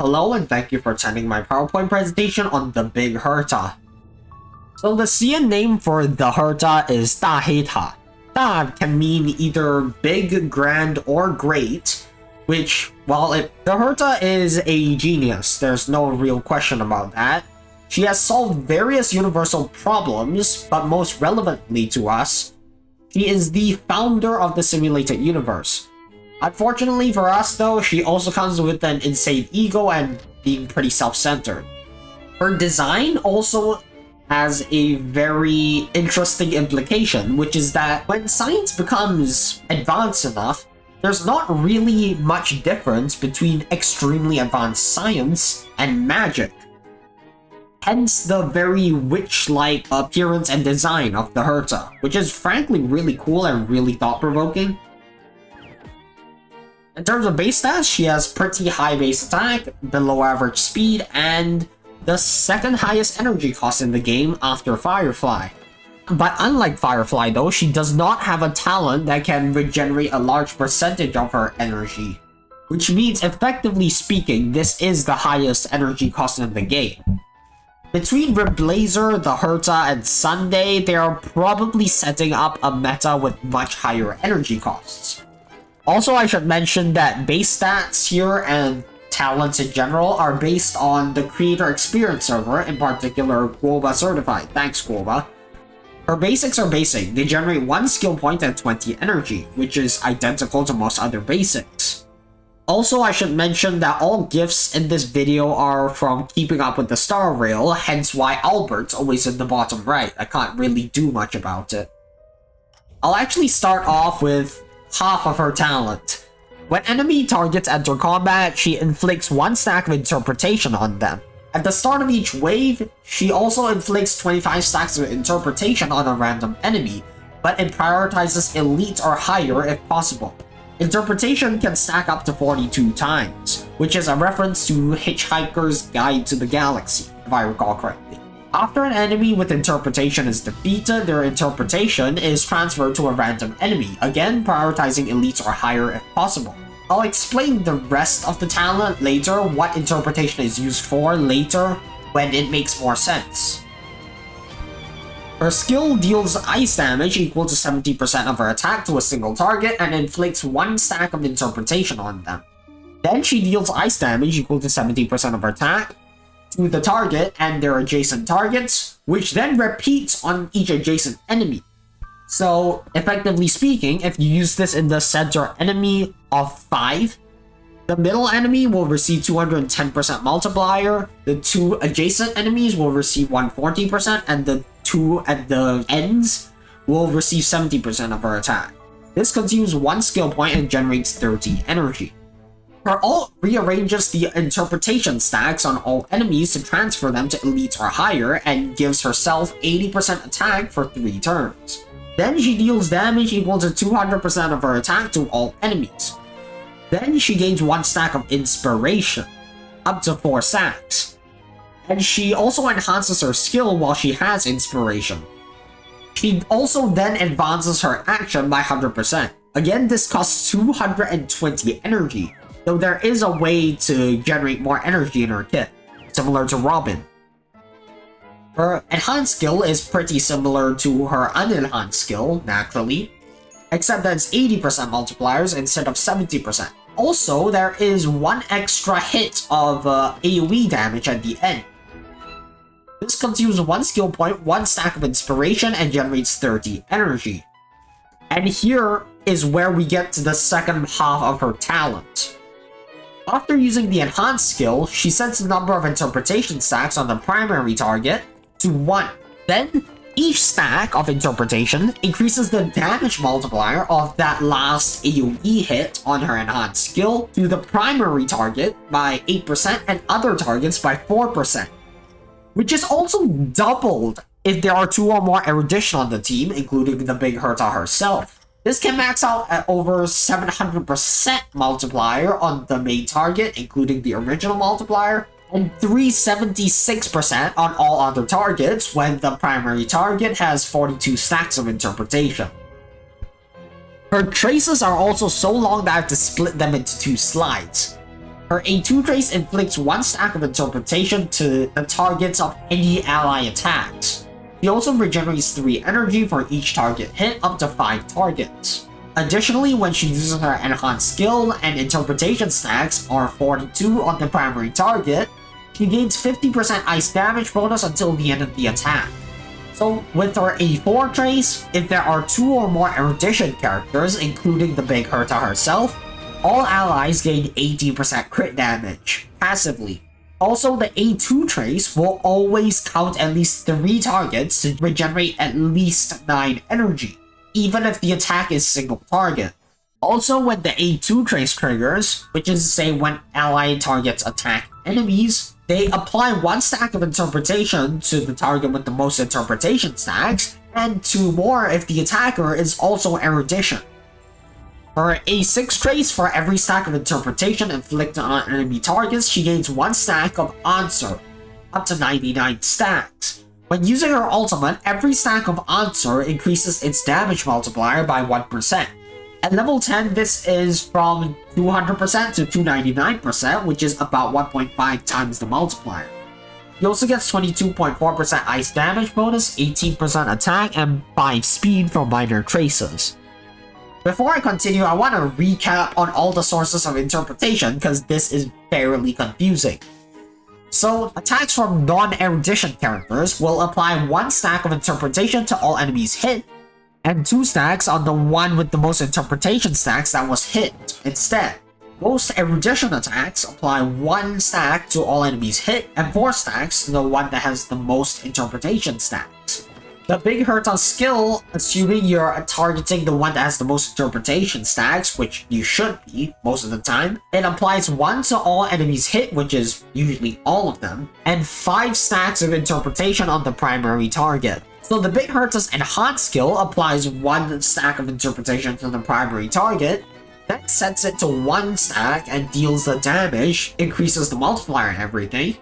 Hello and thank you for attending my PowerPoint presentation on the Big Herta. So the CN name for the Herta is Da Herta. Da can mean either big, grand, or great, which, the Herta is a genius, there's no real question about that. She has solved various universal problems, but most relevantly to us, she is the founder of the simulated universe. Unfortunately for us though, she also comes with an insane ego and being pretty self-centered. Her design also has a very interesting implication, which is that when science becomes advanced enough, there's not really much difference between extremely advanced science and magic. Hence the very witch-like appearance and design of the Herta, which is frankly really cool and really thought-provoking. In terms of base stats, she has pretty high base attack, below average speed, and the second highest energy cost in the game after Firefly. But unlike Firefly though, she does not have a talent that can regenerate a large percentage of her energy. Which means, effectively speaking, this is the highest energy cost in the game. Between Reblazer, the Herta, and Sunday, they are probably setting up a meta with much higher energy costs. Also, I should mention that base stats here and talents in general are based on the creator experience server, in particular Guoba certified. Thanks, Guoba. Her basics are basic. They generate 1 skill point and 20 energy, which is identical to most other basics. Also, I should mention that all gifts in this video are from Keeping Up with the Star Rail, hence why Owlbert's always in the bottom right. I can't really do much about it. I'll actually start off with half of her talent. When enemy targets enter combat, she inflicts 1 stack of interpretation on them. At the start of each wave, she also inflicts 25 stacks of interpretation on a random enemy, but it prioritizes elite or higher if possible. Interpretation can stack up to 42 times, which is a reference to Hitchhiker's Guide to the Galaxy, if I recall correctly. After an enemy with interpretation is defeated, their interpretation is transferred to a random enemy, again prioritizing elites or higher if possible. I'll explain the rest of the talent later, what interpretation is used for later, when it makes more sense. Her skill deals ice damage equal to 70% of her attack to a single target and inflicts 1 stack of interpretation on them. Then she deals ice damage equal to 70% of her attack to the target and their adjacent targets, which then repeats on each adjacent enemy. So, effectively speaking, if you use this in the center enemy of 5, the middle enemy will receive 210% multiplier, the 2 adjacent enemies will receive 140%, and the 2 at the ends will receive 70% of her attack. This consumes 1 skill point and generates 30 energy. Her ult rearranges the interpretation stacks on all enemies to transfer them to elites or higher and gives herself 80% attack for 3 turns. Then she deals damage equal to 200% of her attack to all enemies. Then she gains 1 stack of inspiration, up to 4 stacks. And she also enhances her skill while she has inspiration. She also then advances her action by 100%. Again, this costs 220 energy. Though there is a way to generate more energy in her kit, similar to Robin. Her enhanced skill is pretty similar to her unenhanced skill, naturally, except that it's 80% multipliers instead of 70%. Also, there is 1 extra hit of AoE damage at the end. This consumes 1 skill point, 1 stack of inspiration, and generates 30 energy. And here is where we get to the second half of her talent. After using the enhanced skill, she sets the number of interpretation stacks on the primary target to 1. Then, each stack of interpretation increases the damage multiplier of that last AoE hit on her enhanced skill to the primary target by 8% and other targets by 4%. Which is also doubled if there are 2 or more erudition on the team, including the Big Herta herself. This can max out at over 700% multiplier on the main target, including the original multiplier, and 376% on all other targets when the primary target has 42 stacks of interpretation. Her traces are also so long that I have to split them into 2 slides. Her A2 trace inflicts 1 stack of interpretation to the targets of any ally attacks. She also regenerates 3 energy for each target hit up to 5 targets. Additionally, when she uses her enhanced skill and interpretation stacks are 42 on the primary target, she gains 50% ice damage bonus until the end of the attack. So with her A4 trace, if there are 2 or more erudition characters, including the Big Herta herself, all allies gain 80% crit damage, passively. Also, the A2 trace will always count at least 3 targets to regenerate at least 9 energy, even if the attack is single target. Also, when the A2 trace triggers, which is to say when ally targets attack enemies, they apply 1 stack of interpretation to the target with the most interpretation stacks, and 2 more if the attacker is also erudition. For A6 trace, for every stack of interpretation inflicted on enemy targets, she gains 1 stack of answer, up to 99 stacks. When using her ultimate, every stack of answer increases its damage multiplier by 1%. At level 10, this is from 200% to 299%, which is about 1.5 times the multiplier. He also gets 22.4% ice damage bonus, 18% attack, and 5 speed for minor traces. Before I continue, I want to recap on all the sources of interpretation because this is fairly confusing. So, attacks from non-erudition characters will apply 1 stack of interpretation to all enemies hit, and 2 stacks on the one with the most interpretation stacks that was hit instead. Most erudition attacks apply 1 stack to all enemies hit, and 4 stacks to the one that has the most interpretation stacks. The Big Herta skill, assuming you're targeting the one that has the most interpretation stacks, which you should be most of the time, it applies 1 to all enemies hit, which is usually all of them, and 5 stacks of interpretation on the primary target. So the Big Herta's enhanced skill applies 1 stack of interpretation to the primary target, then sets it to 1 stack and deals the damage, increases the multiplier and everything.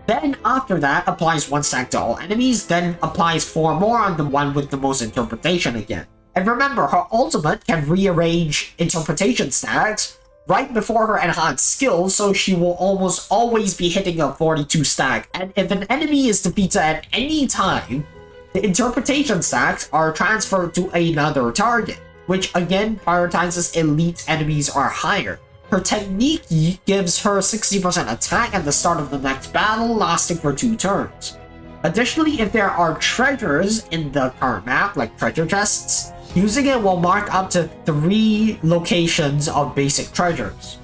Then after that, applies 1 stack to all enemies, then applies 4 more on the one with the most interpretation again. And remember, her ultimate can rearrange interpretation stacks right before her enhanced skill, so she will almost always be hitting a 42 stack. And if an enemy is defeated at any time, the interpretation stacks are transferred to another target, which again prioritizes elite enemies or higher. Her technique gives her 60% attack at the start of the next battle, lasting for 2 turns. Additionally, if there are treasures in the current map, like treasure chests, using it will mark up to 3 locations of basic treasures.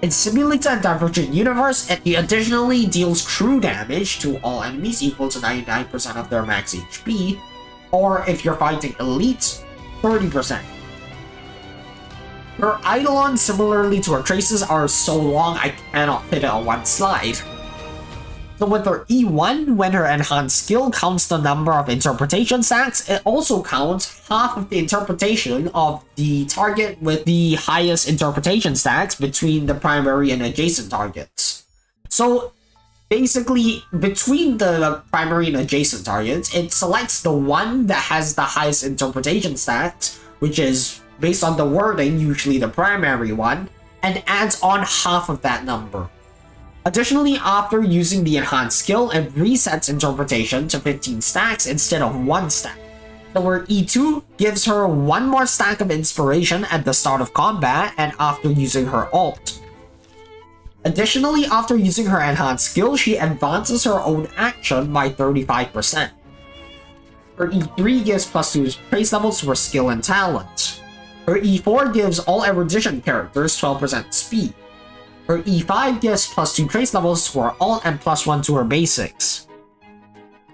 In Simulator and Divergent Universe, it additionally deals true damage to all enemies equal to 99% of their max HP, or if you're fighting elites, 30%. Her Eidolons, similarly to her traces, are so long I cannot fit it on one slide. So with her E1, when her enhanced skill counts the number of interpretation stacks, it also counts half of the interpretation of the target with the highest interpretation stacks between the primary and adjacent targets. So basically, between the primary and adjacent targets, it selects the one that has the highest interpretation stacks, which is based on the wording, usually the primary one, and adds on half of that number. Additionally, after using the enhanced skill, it resets interpretation to 15 stacks instead of 1 stack. So her E2 gives her 1 more stack of inspiration at the start of combat and after using her ult. Additionally, after using her enhanced skill, she advances her own action by 35%. Her E3 gives +2 trace levels to her skill and talent. Her E4 gives all erudition characters 12% speed. Her E5 gives +2 trace levels to her ult and +1 to her basics.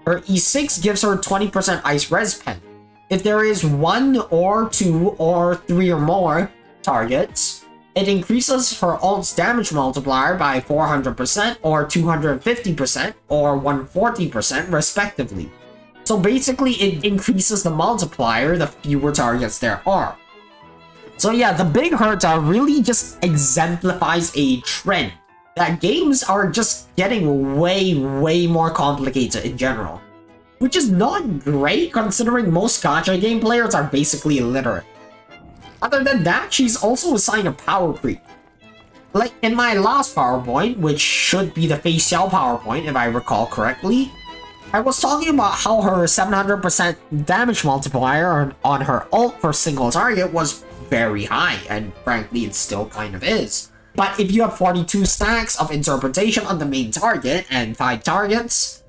Her E6 gives her 20% ice res pen. If there is 1 or 2 or 3 or more targets, it increases her ult's damage multiplier by 400% or 250% or 140% respectively. So basically it increases the multiplier the fewer targets there are. So yeah, the Big Herta really just exemplifies a trend that games are just getting way more complicated in general. Which is not great considering most gacha game players are basically illiterate. Other than that, she's also a sign of power creep. Like in my last PowerPoint, which should be the Face Xiao PowerPoint if I recall correctly, I was talking about how her 700% damage multiplier on her ult for single target was very high, and frankly it still kind of is. But if you have 42 stacks of interpretation on the main target and 5 targets,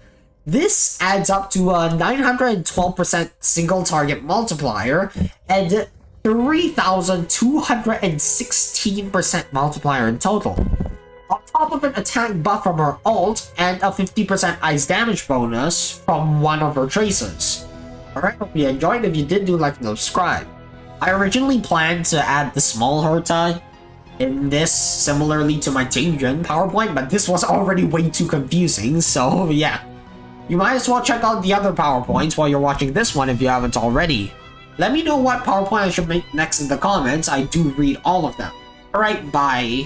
this adds up to a 912% single target multiplier and 3,216% multiplier in total. On top of an attack buff from her ult and a 50% ice damage bonus from one of her traces. Alright, hope you enjoyed. If you did, do like and subscribe. I originally planned to add the small Herta in this similarly to my Tingjun PowerPoint, but this was already way too confusing, so yeah. You might as well check out the other PowerPoints while you're watching this one if you haven't already. Let me know what PowerPoint I should make next in the comments. I do read all of them. Alright, bye.